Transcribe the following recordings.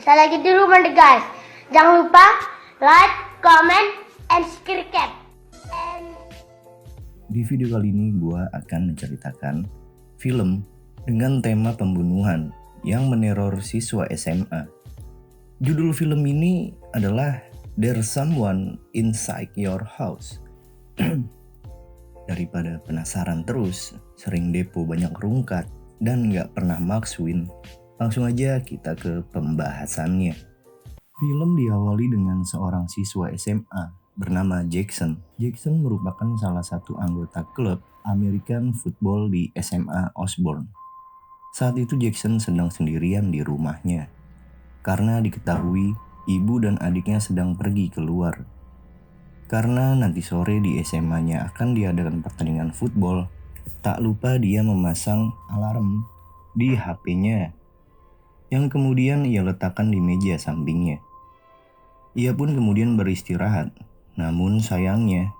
Saya lagi di rumah deh guys. Jangan lupa like, comment, and subscribe. Di video kali ini gue akan menceritakan film dengan tema pembunuhan yang meneror siswa SMA. Judul film ini adalah There's Someone Inside Your House. Daripada penasaran terus, sering depo banyak rungkat, dan gak pernah makswin, langsung aja kita ke pembahasannya. Film diawali dengan seorang siswa SMA bernama Jackson. Jackson merupakan salah satu anggota klub American Football di SMA Osborne. Saat itu Jackson sedang sendirian di rumahnya, karena diketahui ibu dan adiknya sedang pergi keluar. Karena nanti sore di SMA-nya akan diadakan pertandingan football, tak lupa dia memasang alarm di HP-nya, yang kemudian ia letakkan di meja sampingnya. Ia pun kemudian beristirahat, namun sayangnya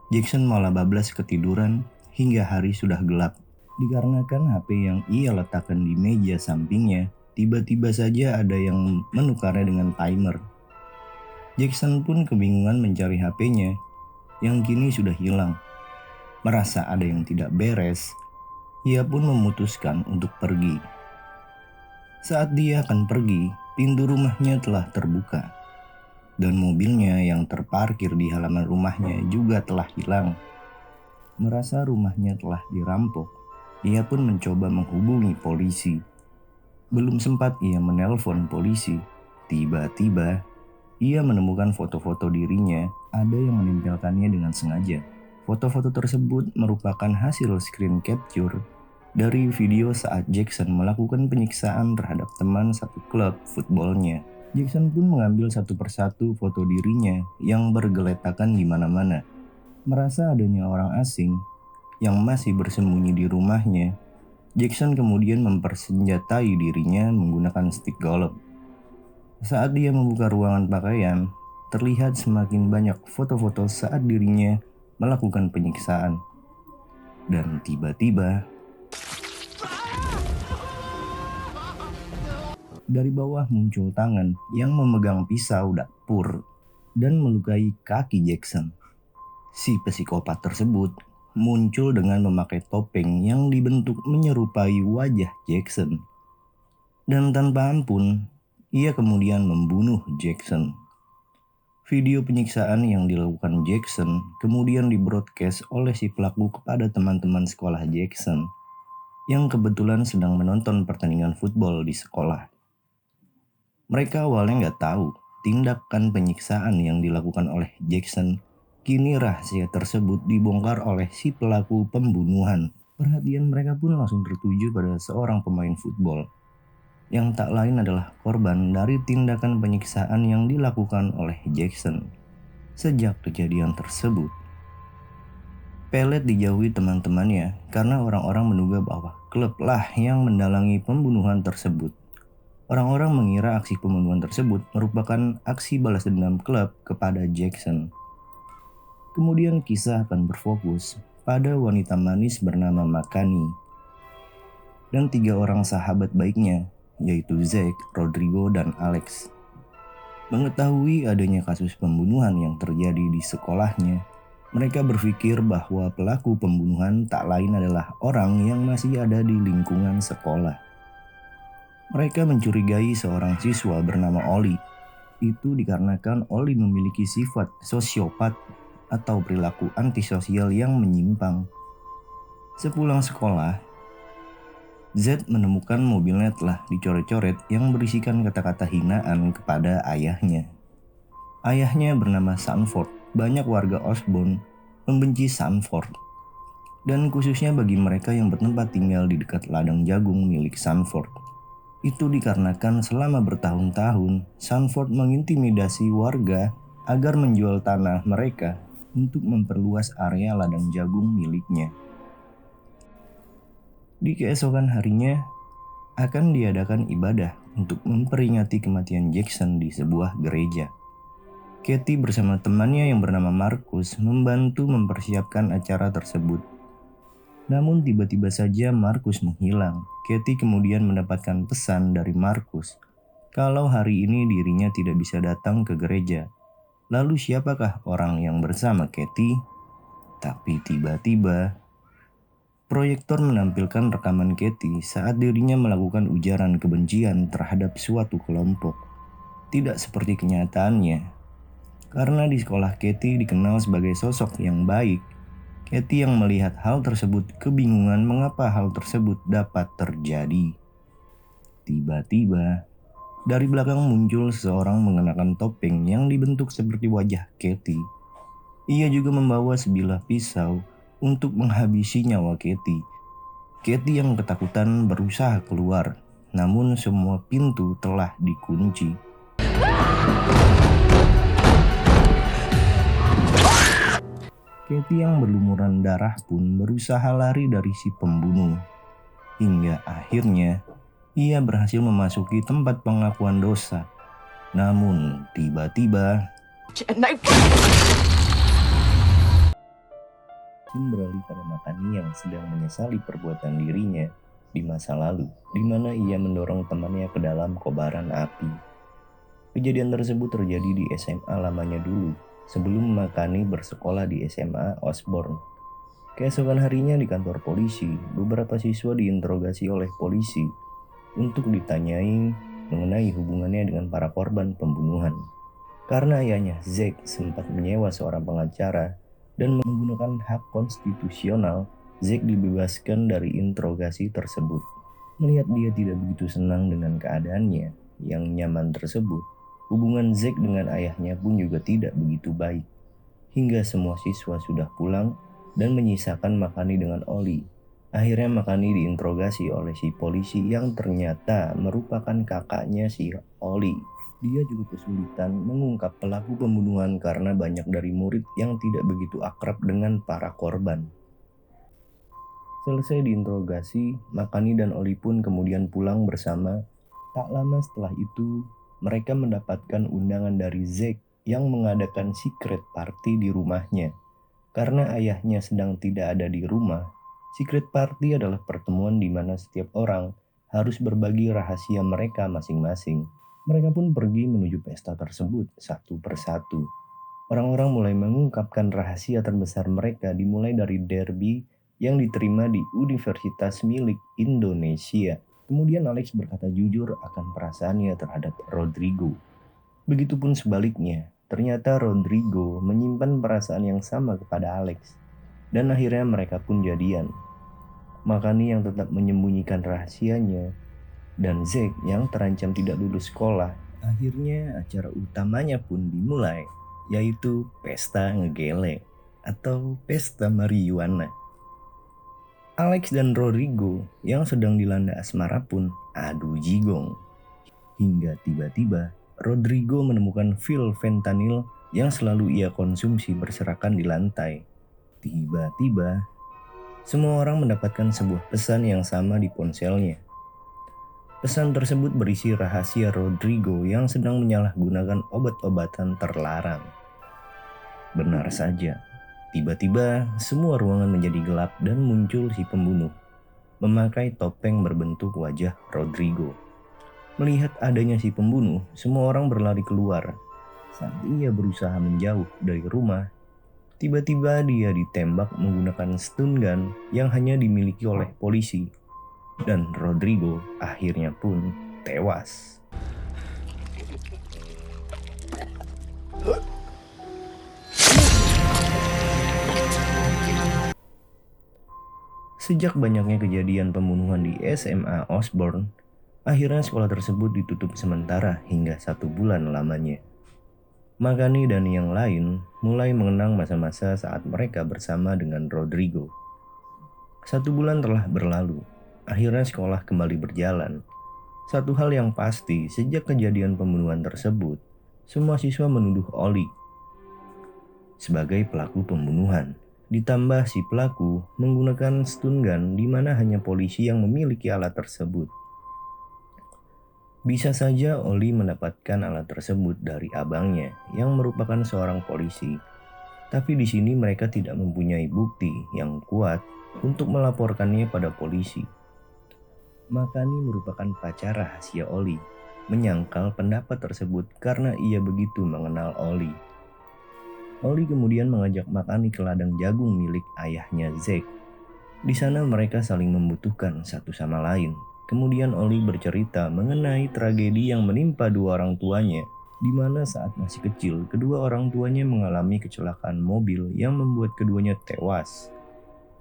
Jackson malah bablas ketiduran hingga hari sudah gelap. Dikarenakan HP yang ia letakkan di meja sampingnya, tiba-tiba saja ada yang menukarnya dengan timer. Jackson pun kebingungan mencari HP-nya yang kini sudah hilang. Merasa ada yang tidak beres, ia pun memutuskan untuk pergi. Saat dia akan pergi, pintu rumahnya telah terbuka, dan mobilnya yang terparkir di halaman rumahnya juga telah hilang. Merasa rumahnya telah dirampok, ia pun mencoba menghubungi polisi. Belum sempat ia menelpon polisi, tiba-tiba ia menemukan foto-foto dirinya ada yang menempelkannya dengan sengaja. Foto-foto tersebut merupakan hasil screen capture dari video saat Jackson melakukan penyiksaan terhadap teman satu klub footballnya. Jackson pun mengambil satu persatu foto dirinya yang bergeletakan di mana-mana. Merasa adanya orang asing yang masih bersembunyi di rumahnya, Jackson kemudian mempersenjatai dirinya menggunakan stick golf. Saat dia membuka ruangan pakaian, terlihat semakin banyak foto-foto saat dirinya melakukan penyiksaan. Dan tiba-tiba dari bawah muncul tangan yang memegang pisau dapur dan melukai kaki Jackson. Si psikopat tersebut muncul dengan memakai topeng yang dibentuk menyerupai wajah Jackson. Dan tanpa ampun, ia kemudian membunuh Jackson. Video penyiksaan yang dilakukan Jackson kemudian di-broadcast oleh si pelaku kepada teman-teman sekolah Jackson yang kebetulan sedang menonton pertandingan football di sekolah. Mereka awalnya nggak tahu tindakan penyiksaan yang dilakukan oleh Jackson. Kini rahasia tersebut dibongkar oleh si pelaku pembunuhan. Perhatian mereka pun langsung tertuju pada seorang pemain football yang tak lain adalah korban dari tindakan penyiksaan yang dilakukan oleh Jackson. Sejak kejadian tersebut, Pellet dijauhi teman-temannya karena orang-orang menduga bahwa klub lah yang mendalangi pembunuhan tersebut. Orang-orang mengira aksi pembunuhan tersebut merupakan aksi balas dendam klub kepada Jackson. Kemudian kisah akan berfokus pada wanita manis bernama Makani dan 3 orang sahabat baiknya, yaitu Zack, Rodrigo, dan Alex. Mengetahui adanya kasus pembunuhan yang terjadi di sekolahnya, mereka berpikir bahwa pelaku pembunuhan tak lain adalah orang yang masih ada di lingkungan sekolah. Mereka mencurigai seorang siswa bernama Oli. Itu dikarenakan Oli memiliki sifat sosiopat atau perilaku antisosial yang menyimpang. Sepulang sekolah, Z menemukan mobilnya telah dicoret-coret yang berisikan kata-kata hinaan kepada ayahnya. Ayahnya bernama Sanford. Banyak warga Osborne membenci Sanford, dan khususnya bagi mereka yang bertempat tinggal di dekat ladang jagung milik Sanford. Itu dikarenakan selama bertahun-tahun Sanford mengintimidasi warga agar menjual tanah mereka untuk memperluas area ladang jagung miliknya. Di keesokan harinya akan diadakan ibadah untuk memperingati kematian Jackson di sebuah gereja. Katie bersama temannya yang bernama Marcus membantu mempersiapkan acara tersebut. Namun tiba-tiba saja Marcus menghilang. Katie kemudian mendapatkan pesan dari Marcus kalau hari ini dirinya tidak bisa datang ke gereja. Lalu siapakah orang yang bersama Katie? Tapi tiba-tiba proyektor menampilkan rekaman Katie saat dirinya melakukan ujaran kebencian terhadap suatu kelompok. Tidak seperti kenyataannya, karena di sekolah Katie dikenal sebagai sosok yang baik. Katie yang melihat hal tersebut kebingungan mengapa hal tersebut dapat terjadi. Tiba-tiba, dari belakang muncul seseorang mengenakan topeng yang dibentuk seperti wajah Katie. Ia juga membawa sebilah pisau untuk menghabisi nyawa Katie. Katie yang ketakutan berusaha keluar, namun semua pintu telah dikunci. Katie yang berlumuran darah pun berusaha lari dari si pembunuh. Hingga akhirnya, ia berhasil memasuki tempat pengakuan dosa. Namun, tiba-tiba Sin beralih pada Makani yang sedang menyesali perbuatan dirinya di masa lalu, di mana ia mendorong temannya ke dalam kobaran api. Kejadian tersebut terjadi di SMA lamanya dulu, sebelum Makani bersekolah di SMA Osborne. Keesokan harinya di kantor polisi, beberapa siswa diinterogasi oleh polisi untuk ditanyai mengenai hubungannya dengan para korban pembunuhan. Karena ayahnya Zack sempat menyewa seorang pengacara dan menggunakan hak konstitusional, Zack dibebaskan dari interogasi tersebut. Melihat dia tidak begitu senang dengan keadaannya yang nyaman tersebut, hubungan Zack dengan ayahnya pun juga tidak begitu baik. Hingga semua siswa sudah pulang dan menyisakan Makani dengan Oli. Akhirnya Makani diinterogasi oleh si polisi yang ternyata merupakan kakaknya si Oli. Dia juga kesulitan mengungkap pelaku pembunuhan karena banyak dari murid yang tidak begitu akrab dengan para korban. Selesai diinterogasi, Makani dan Oli pun kemudian pulang bersama. Tak lama setelah itu, mereka mendapatkan undangan dari Zack yang mengadakan secret party di rumahnya. Karena ayahnya sedang tidak ada di rumah, secret party adalah pertemuan di mana setiap orang harus berbagi rahasia mereka masing-masing. Mereka pun pergi menuju pesta tersebut satu persatu. Orang-orang mulai mengungkapkan rahasia terbesar mereka dimulai dari derby yang diterima di universitas milik Indonesia. Kemudian Alex berkata jujur akan perasaannya terhadap Rodrigo. Begitupun sebaliknya, ternyata Rodrigo menyimpan perasaan yang sama kepada Alex. Dan akhirnya mereka pun jadian. Makani yang tetap menyembunyikan rahasianya, dan Zack yang terancam tidak lulus sekolah. Akhirnya acara utamanya pun dimulai, yaitu pesta ngegele atau pesta marijuana. Alex dan Rodrigo yang sedang dilanda asmara pun adu jigong. Hingga tiba-tiba Rodrigo menemukan pil fentanyl yang selalu ia konsumsi berserakan di lantai. Tiba-tiba semua orang mendapatkan sebuah pesan yang sama di ponselnya. Pesan tersebut berisi rahasia Rodrigo yang sedang menyalahgunakan obat-obatan terlarang. Benar saja, tiba-tiba semua ruangan menjadi gelap dan muncul si pembunuh, memakai topeng berbentuk wajah Rodrigo. Melihat adanya si pembunuh, semua orang berlari keluar. Saat ia berusaha menjauh dari rumah, tiba-tiba dia ditembak menggunakan stun gun yang hanya dimiliki oleh polisi. Dan Rodrigo akhirnya pun tewas. Sejak banyaknya kejadian pembunuhan di SMA Osborne, akhirnya sekolah tersebut ditutup sementara hingga 1 bulan lamanya. Makani dan yang lain mulai mengenang masa-masa saat mereka bersama dengan Rodrigo. 1 bulan telah berlalu. Akhirnya sekolah kembali berjalan. Satu hal yang pasti, sejak kejadian pembunuhan tersebut, semua siswa menuduh Oli sebagai pelaku pembunuhan. Ditambah si pelaku menggunakan stun gun di mana hanya polisi yang memiliki alat tersebut. Bisa saja Oli mendapatkan alat tersebut dari abangnya yang merupakan seorang polisi. Tapi di sini mereka tidak mempunyai bukti yang kuat untuk melaporkannya pada polisi. Makani merupakan pacar rahasia Oli, menyangkal pendapat tersebut karena ia begitu mengenal Oli. Oli kemudian mengajak Makani ke ladang jagung milik ayahnya Zack. Di sana mereka saling membutuhkan satu sama lain. Kemudian Oli bercerita mengenai tragedi yang menimpa dua orang tuanya, di mana saat masih kecil kedua orang tuanya mengalami kecelakaan mobil yang membuat keduanya tewas.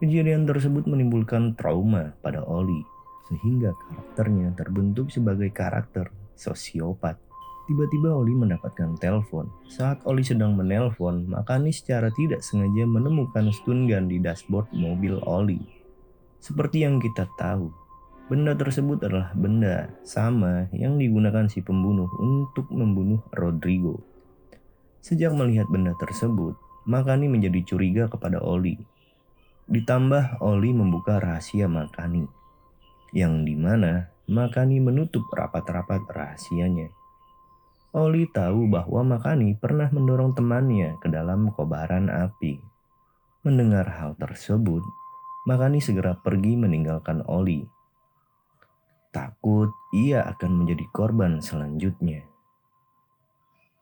Kejadian tersebut menimbulkan trauma pada Oli, sehingga karakternya terbentuk sebagai karakter sosiopat. Tiba-tiba Oli mendapatkan telepon. Saat Oli sedang menelpon, Makani secara tidak sengaja menemukan stun gun di dashboard mobil Oli. Seperti yang kita tahu, benda tersebut adalah benda sama yang digunakan si pembunuh untuk membunuh Rodrigo. Sejak melihat benda tersebut, Makani menjadi curiga kepada Oli. Ditambah Oli membuka rahasia Makani, yang dimana Makani menutup rapat-rapat rahasianya. Oli tahu bahwa Makani pernah mendorong temannya ke dalam kobaran api. Mendengar hal tersebut, Makani segera pergi meninggalkan Oli. Takut ia akan menjadi korban selanjutnya.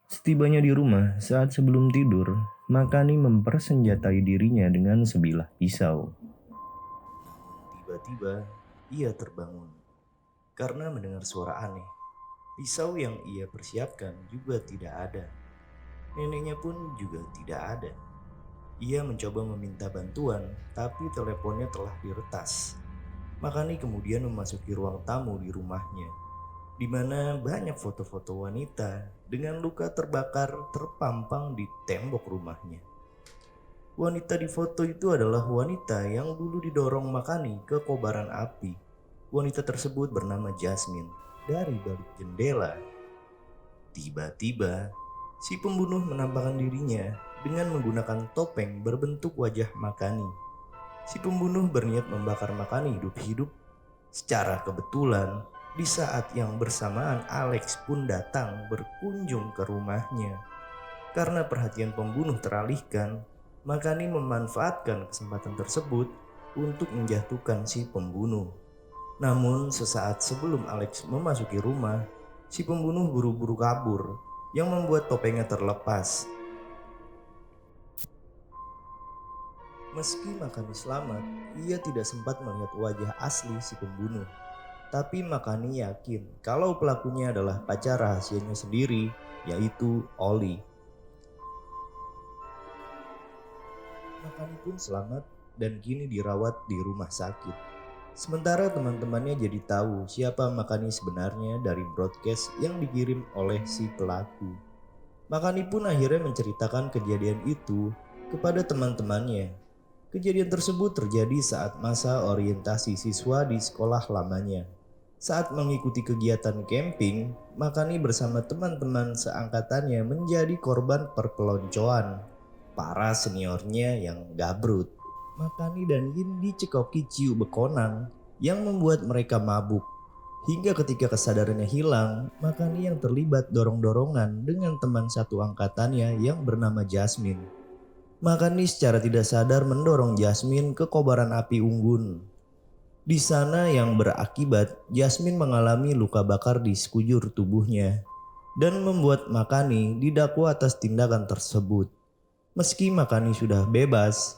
Setibanya di rumah, saat sebelum tidur, Makani mempersenjatai dirinya dengan sebilah pisau. Tiba-tiba, ia terbangun karena mendengar suara aneh. Pisau yang ia persiapkan juga tidak ada. Neneknya pun juga tidak ada. Ia mencoba meminta bantuan, tapi teleponnya telah diretas. Makani kemudian memasuki ruang tamu di rumahnya, di mana banyak foto-foto wanita dengan luka terbakar terpampang di tembok rumahnya. Wanita di foto itu adalah wanita yang dulu didorong Makani ke kobaran api. Wanita tersebut bernama Jasmine. Dari balik jendela, tiba-tiba si pembunuh menampakkan dirinya dengan menggunakan topeng berbentuk wajah Makani. Si pembunuh berniat membakar Makani hidup-hidup. Secara kebetulan, di saat yang bersamaan Alex pun datang berkunjung ke rumahnya. Karena perhatian pembunuh teralihkan, Makani memanfaatkan kesempatan tersebut untuk menjatuhkan si pembunuh. Namun sesaat sebelum Alex memasuki rumah, si pembunuh buru-buru kabur yang membuat topengnya terlepas. Meski Makani selamat, ia tidak sempat melihat wajah asli si pembunuh. Tapi Makani yakin kalau pelakunya adalah pacar rahasianya sendiri, yaitu Oli. Makani pun selamat dan kini dirawat di rumah sakit. Sementara teman-temannya jadi tahu siapa Makani sebenarnya dari broadcast yang dikirim oleh si pelaku. Makani pun akhirnya menceritakan kejadian itu kepada teman-temannya. Kejadian tersebut terjadi saat masa orientasi siswa di sekolah lamanya. Saat mengikuti kegiatan camping, Makani bersama teman-teman seangkatannya menjadi korban perpeloncoan para seniornya yang gabrut. Makani dan Yin dicekoki ciu bekonang yang membuat mereka mabuk. Hingga ketika kesadarannya hilang, Makani yang terlibat dorong-dorongan dengan teman satu angkatannya yang bernama Jasmine. Makani secara tidak sadar mendorong Jasmine ke kobaran api unggun. Di sana yang berakibat Jasmine mengalami luka bakar di sekujur tubuhnya dan membuat Makani didakwa atas tindakan tersebut. Meski Makani sudah bebas,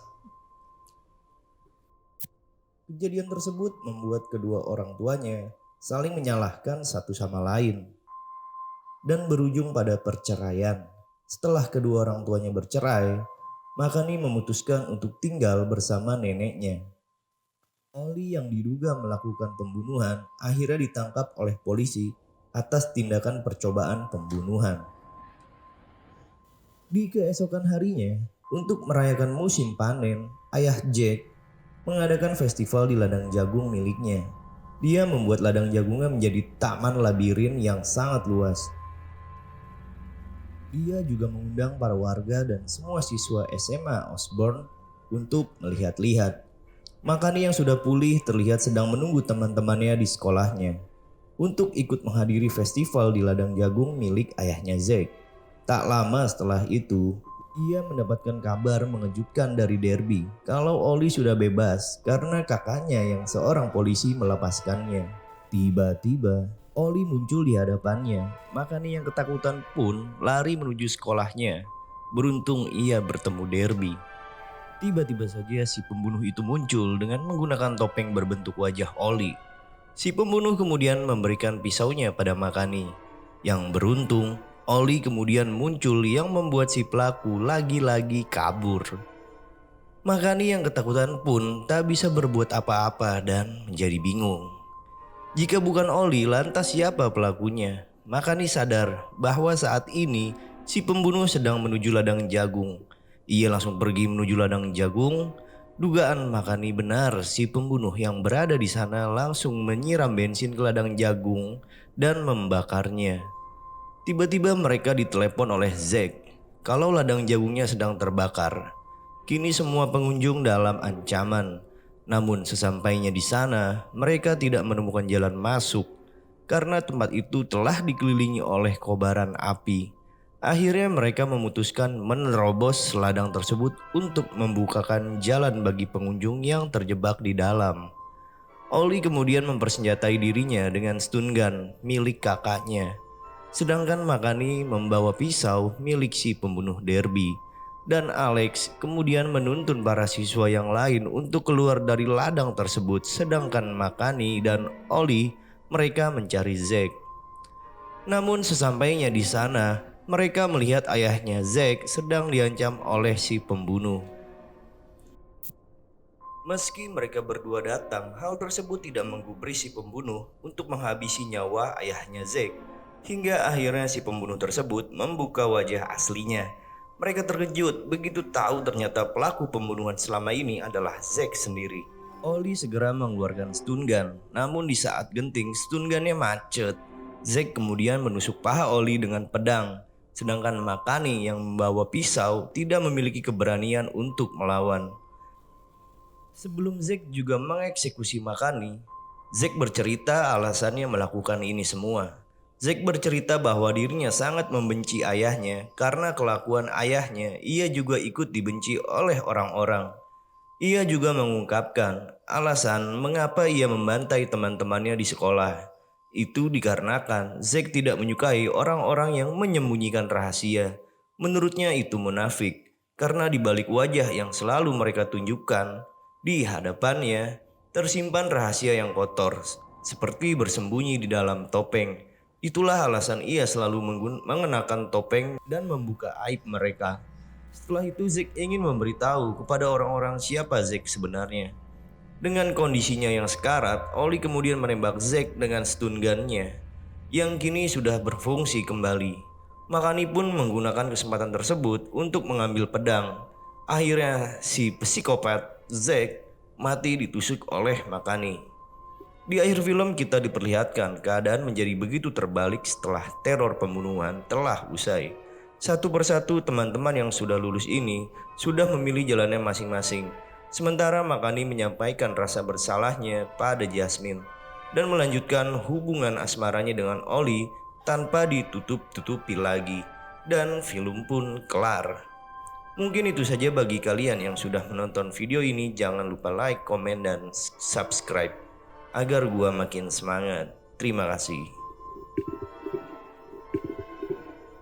kejadian tersebut membuat kedua orang tuanya saling menyalahkan satu sama lain dan berujung pada perceraian. Setelah kedua orang tuanya bercerai, Makani memutuskan untuk tinggal bersama neneknya. Oli yang diduga melakukan pembunuhan akhirnya ditangkap oleh polisi atas tindakan percobaan pembunuhan. Di keesokan harinya, untuk merayakan musim panen, ayah Jack mengadakan festival di ladang jagung miliknya. Dia membuat ladang jagungnya menjadi taman labirin yang sangat luas. Dia juga mengundang para warga dan semua siswa SMA Osborne untuk melihat-lihat. Makani yang sudah pulih terlihat sedang menunggu teman-temannya di sekolahnya untuk ikut menghadiri festival di ladang jagung milik ayahnya Zack. Tak lama setelah itu, ia mendapatkan kabar mengejutkan dari Derby kalau Oli sudah bebas karena kakaknya yang seorang polisi melepaskannya. Tiba-tiba, Oli muncul di hadapannya. Makani yang ketakutan pun lari menuju sekolahnya. Beruntung ia bertemu Derby. Tiba-tiba saja si pembunuh itu muncul dengan menggunakan topeng berbentuk wajah Oli. Si pembunuh kemudian memberikan pisaunya pada Makani. Yang beruntung, Oli kemudian muncul yang membuat si pelaku lagi-lagi kabur. Makani yang ketakutan pun tak bisa berbuat apa-apa dan menjadi bingung. Jika bukan Oli, lantas siapa pelakunya? Makani sadar bahwa saat ini si pembunuh sedang menuju ladang jagung. Ia langsung pergi menuju ladang jagung. Dugaan Makani benar, si pembunuh yang berada di sana langsung menyiram bensin ke ladang jagung dan membakarnya. Tiba-tiba mereka ditelepon oleh Zack kalau ladang jagungnya sedang terbakar. Kini semua pengunjung dalam ancaman. Namun sesampainya di sana, mereka tidak menemukan jalan masuk karena tempat itu telah dikelilingi oleh kobaran api. Akhirnya mereka memutuskan menerobos ladang tersebut untuk membukakan jalan bagi pengunjung yang terjebak di dalam. Oli kemudian mempersenjatai dirinya dengan stun gun milik kakaknya. Sedangkan Makani membawa pisau milik si pembunuh Derby. Dan Alex kemudian menuntun para siswa yang lain untuk keluar dari ladang tersebut. Sedangkan Makani dan Oli mereka mencari Zack. Namun sesampainya di sana, mereka melihat ayahnya Zack sedang diancam oleh si pembunuh. Meski mereka berdua datang, hal tersebut tidak menggubris si pembunuh untuk menghabisi nyawa ayahnya Zack. Hingga akhirnya si pembunuh tersebut membuka wajah aslinya. Mereka terkejut begitu tahu ternyata pelaku pembunuhan selama ini adalah Zack sendiri. Oli segera mengeluarkan stun gun, namun di saat genting stun gunnya macet. Zack kemudian menusuk paha Oli dengan pedang. Sedangkan Makani yang membawa pisau tidak memiliki keberanian untuk melawan. Sebelum Zack juga mengeksekusi Makani, Zack bercerita alasannya melakukan ini semua. Zack bercerita bahwa dirinya sangat membenci ayahnya karena kelakuan ayahnya ia juga ikut dibenci oleh orang-orang. Ia juga mengungkapkan alasan mengapa ia membantai teman-temannya di sekolah. Itu dikarenakan Zack tidak menyukai orang-orang yang menyembunyikan rahasia. Menurutnya itu munafik, karena di balik wajah yang selalu mereka tunjukkan, di hadapannya tersimpan rahasia yang kotor, seperti bersembunyi di dalam topeng. Itulah alasan ia selalu mengenakan topeng dan membuka aib mereka. Setelah itu Zack ingin memberitahu kepada orang-orang siapa Zack sebenarnya. Dengan kondisinya yang sekarat, Oli kemudian menembak Zack dengan stun gun-nya yang kini sudah berfungsi kembali. Makani pun menggunakan kesempatan tersebut untuk mengambil pedang. Akhirnya si psikopat Zack mati ditusuk oleh Makani. Di akhir film kita diperlihatkan keadaan menjadi begitu terbalik setelah teror pembunuhan telah usai. Satu persatu teman-teman yang sudah lulus ini sudah memilih jalannya masing-masing. Sementara Makani menyampaikan rasa bersalahnya pada Jasmine dan melanjutkan hubungan asmaranya dengan Oli tanpa ditutup-tutupi lagi. Dan film pun kelar. Mungkin itu saja bagi kalian yang sudah menonton video ini. Jangan lupa like, komen, dan subscribe agar gua makin semangat. Terima kasih.